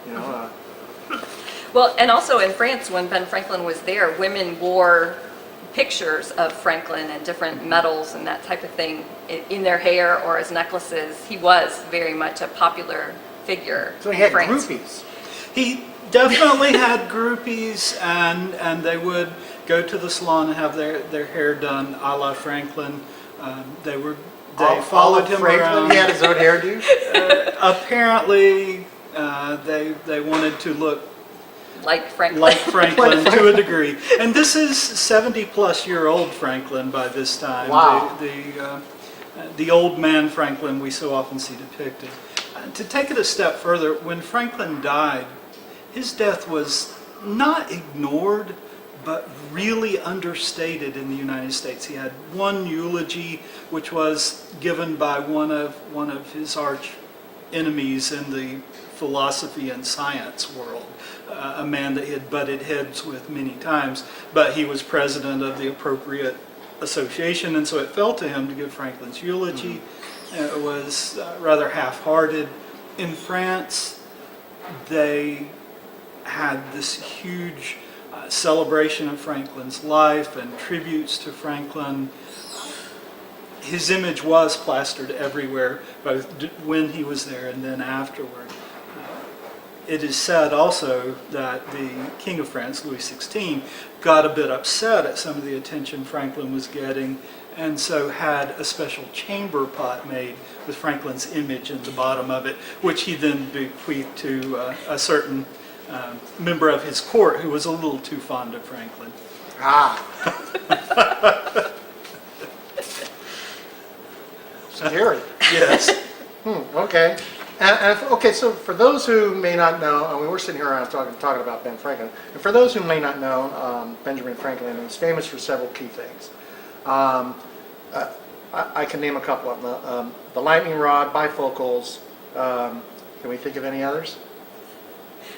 You know. Well, and also in France, when Ben Franklin was there, women wore pictures of Franklin and different medals and that type of thing in their hair or as necklaces. He was very much a popular figure So he in had France. groupies. He definitely had groupies, and they would go to the salon and have their hair done a la Franklin. They followed him around. He had his own hairdo. Apparently, they wanted to look Like Franklin. like Franklin to a degree. And this is 70-plus-year-old Franklin by this time. Wow. The old man Franklin we so often see depicted. To take it a step further, when Franklin died, his death was not ignored, but really understated in the United States. He had one eulogy, which was given by one of his arch enemies in the philosophy and science world, a man that he had butted heads with many times, but he was president of the appropriate association, and so it fell to him to give Franklin's eulogy. It was rather half-hearted. In France, they had this huge celebration of Franklin's life and tributes to Franklin. His image was plastered everywhere, both when he was there and then afterward. It is said also that the King of France, Louis XVI, got a bit upset at some of the attention Franklin was getting, and so had a special chamber pot made with Franklin's image in the bottom of it, which he then bequeathed to a certain member of his court who was a little too fond of Franklin. Scary. Yes. Okay. Okay, so for those who may not know, I mean, we're sitting here around talking about Ben Franklin, and for those who may not know, Benjamin Franklin is famous for several key things. I can name a couple of them. The lightning rod, bifocals. Can we think of any others?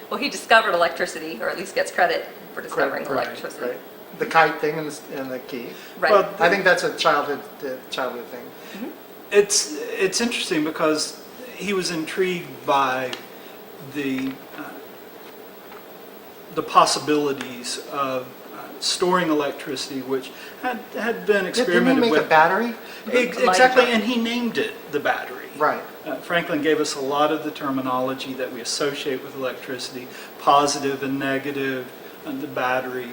Well, he discovered electricity, or at least gets credit for discovering Right, electricity. right. The kite thing and the key. Right. Well, I think that's a childhood thing. It's interesting because he was intrigued by the possibilities of storing electricity, which had been experimented Didn't he make with. a battery? Exactly, and he named it the battery. Right. Franklin gave us a lot of the terminology that we associate with electricity, positive and negative, and the battery.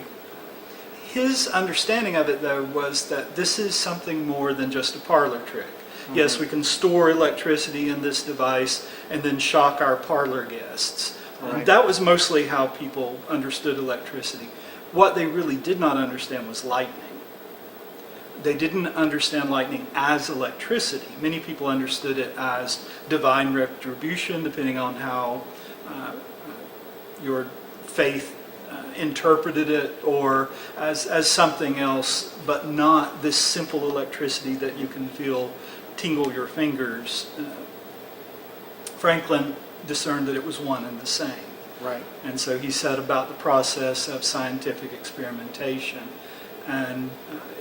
His understanding of it, though, was that this is something more than just a parlor trick. Mm-hmm. Yes, we can store electricity in this device and then shock our parlor guests. Right. That was mostly how people understood electricity. What they really did not understand was lightning. They didn't understand lightning as electricity. Many people understood it as divine retribution, depending on how your faith interpreted it, or as something else, but not this simple electricity that you can feel tingle your fingers. Franklin discerned that it was one and the same. Right. And so he set about the process of scientific experimentation, and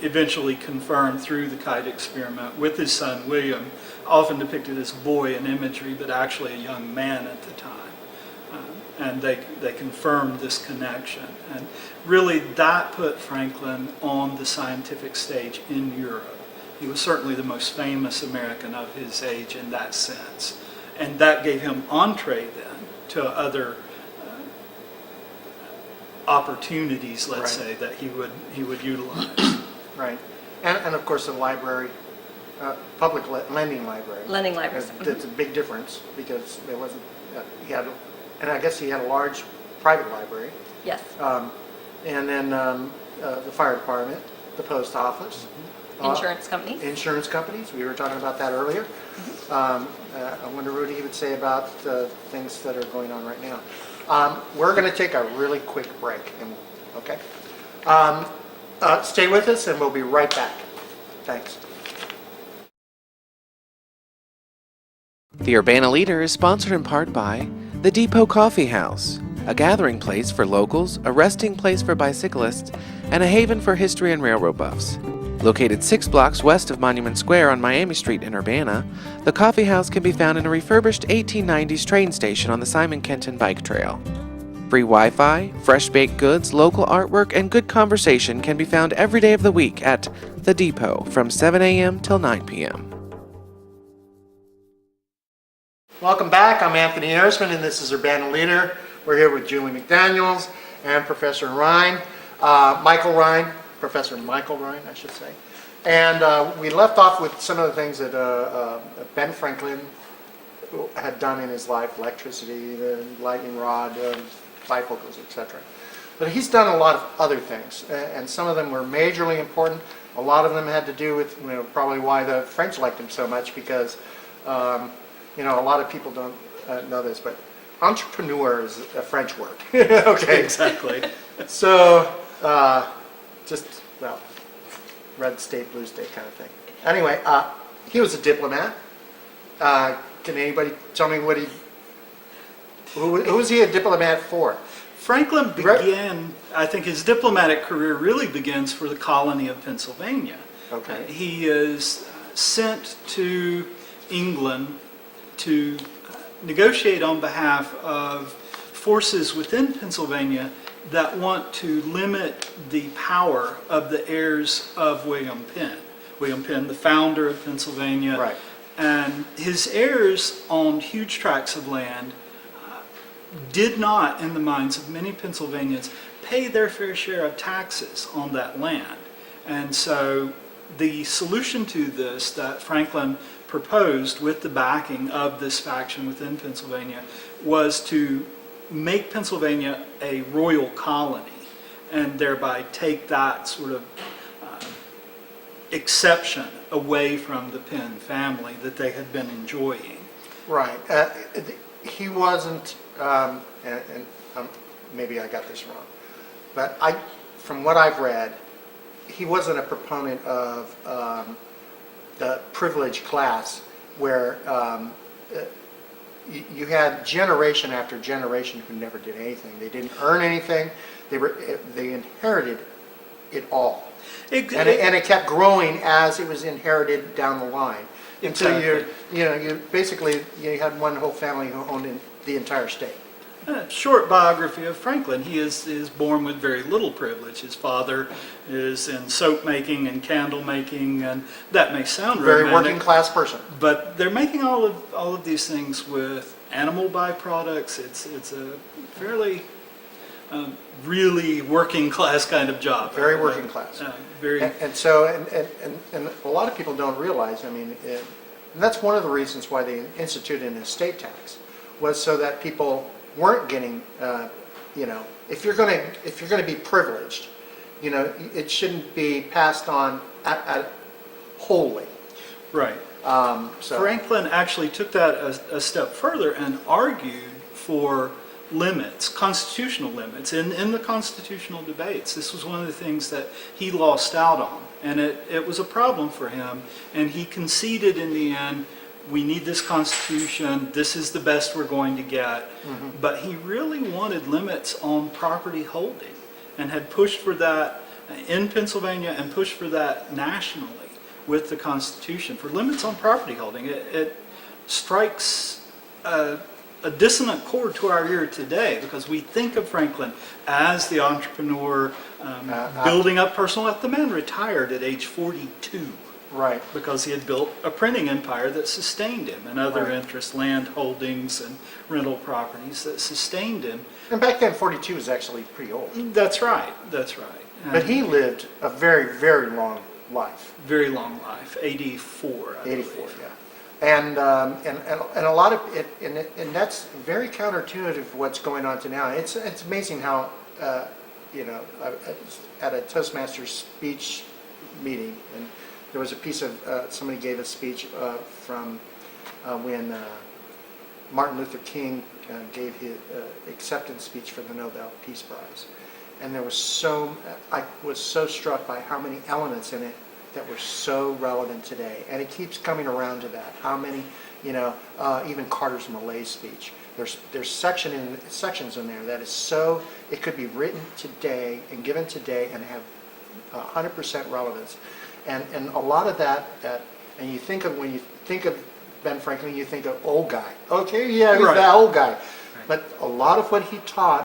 eventually confirmed through the kite experiment with his son William, often depicted as a boy in imagery, but actually a young man at the time. And they confirmed this connection. And really that put Franklin on the scientific stage in Europe. He was certainly the most famous American of his age in that sense. And that gave him entree then to other opportunities, let's say, that he would utilize. Right. And of course the library, public lending library. Lending libraries. That's a big difference because it wasn't, and I guess he had a large private library. Yes. And then the fire department, the post office. Insurance companies. Insurance companies, we were talking about that earlier. I wonder what he would say about things that are going on right now. We're going to take a really quick break, okay? Stay with us and we'll be right back. Thanks. The Urbana Leader is sponsored in part by the Depot Coffee House, a gathering place for locals, a resting place for bicyclists, and a haven for history and railroad buffs. Located 6 blocks west of Monument Square on Miami Street in Urbana, the coffee house can be found in a refurbished 1890s train station on the Simon Kenton Bike Trail. Free Wi-Fi, fresh baked goods, local artwork, and good conversation can be found every day of the week at The Depot from 7 a.m. till 9 p.m. Welcome back. I'm Anthony Ehresmann, and this is Urbana Leader. We're here with Julie McDaniels and Professor Ryan, Professor Michael Ryan, I should say. And we left off with some of the things that Ben Franklin had done in his life: electricity, the lightning rod, bifocals, etc. But he's done a lot of other things, and some of them were majorly important. A lot of them had to do with, probably why the French liked him so much, because a lot of people don't know this, but entrepreneur is a French word. Okay. Exactly. So, red state, blue state kind of thing. Anyway, he was a diplomat. Can anybody tell me who was he a diplomat for? Franklin began, I think his diplomatic career really begins for the colony of Pennsylvania. Okay. He is sent to England to negotiate on behalf of forces within Pennsylvania that want to limit the power of the heirs of William Penn. William Penn, the founder of Pennsylvania. Right. And his heirs owned huge tracts of land, did not, in the minds of many Pennsylvanians, pay their fair share of taxes on that land. And so the solution to this that Franklin proposed, with the backing of this faction within Pennsylvania, was to make Pennsylvania a royal colony and thereby take that sort of exception away from the Penn family that they had been enjoying. Right. He wasn't, maybe I got this wrong, but from what I've read, he wasn't a proponent of the privileged class, where you had generation after generation who never did anything. They didn't earn anything. They inherited it all. And it kept growing as it was inherited down the line. Until you basically had one whole family who owned the entire state. A short biography of Franklin. He is born with very little privilege. His father is in soap making and candle making, and that may sound Very romantic, working class person. but they're making all of these things with animal byproducts. It's a fairly really working class kind of job. Very working class. Very. And so a lot of people don't realize. And that's one of the reasons why they instituted an estate tax, was so that people weren't getting, if you're going to be privileged, it shouldn't be passed on wholly. Right. So Franklin actually took that a step further and argued for limits, constitutional limits, in the constitutional debates. This was one of the things that he lost out on, and it was a problem for him, and he conceded in the end, we need this constitution, this is the best we're going to get. Mm-hmm. But he really wanted limits on property holding, and had pushed for that in Pennsylvania and pushed for that nationally with the Constitution, for limits on property holding. It strikes a dissonant chord to our ear today, because we think of Franklin as the entrepreneur building up personal wealth. The man retired at age 42. Right. Because he had built a printing empire that sustained him, and other Right. interests, land holdings and rental properties that sustained him. And back then, 42 was actually pretty old. That's right. But he lived a very, very long life. Very long life, 84. I 84, believe. yeah. And a lot of it, and that's very counterintuitive to what's going on to now. It's amazing how, I was at a Toastmasters speech meeting, and there was a piece of, somebody gave a speech from when Martin Luther King gave his acceptance speech for the Nobel Peace Prize. And I was so struck by how many elements in it that were so relevant today. And it keeps coming around to that. How many, even Carter's Malay speech. There's sections in there that is so, it could be written today and given today and have 100% relevance. And a lot of that, and you think of, when you think of Ben Franklin, you think of old guy. Okay, yeah, he's Right. that old guy. But a lot of what he taught